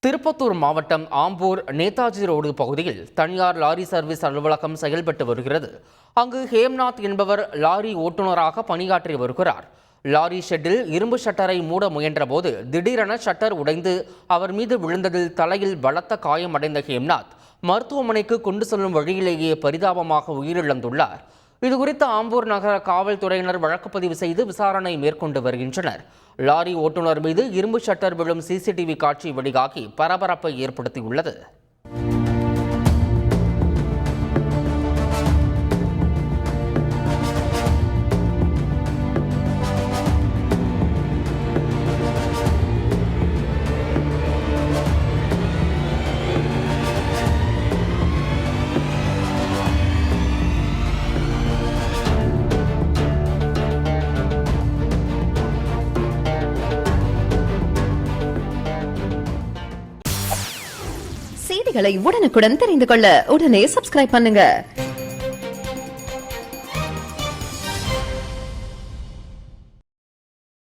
திருப்பத்தூர் மாவட்டம் ஆம்பூர் நேதாஜி ரோடு பகுதியில் தனியார் லாரி சர்வீஸ் அலுவலகம் செயல்பட்டு வருகிறது. அங்கு ஹேம்நாத் என்பவர் லாரி ஓட்டுநராக பணியாற்றி வருகிறார். லாரி ஷெட்டில் இரும்பு ஷட்டரை மூட முயன்றபோது திடீரென ஷட்டர் உடைந்து அவர் மீது விழுந்ததில் தலையில் பலத்த காயமடைந்த ஹேம்நாத் மருத்துவமனைக்கு கொண்டு செல்லும் வழியிலேயே பரிதாபமாக உயிரிழந்துள்ளார். இதுகுறித்து ஆம்பூர் நகர காவல்துறையினர் வழக்குப்பதிவு செய்து விசாரணை மேற்கொண்டு வருகின்றனர். லாரி ஓட்டுநர் மீது இரும்பு ஷட்டர் விழும் சிசிடிவி காட்சி வெளியாகி பரபரப்பை ஏற்படுத்தியுள்ளது. செய்திகளை உடனுக்குடன் தெரிந்து கொள்ள உடனே சப்ஸ்கிரைப் பண்ணுங்க.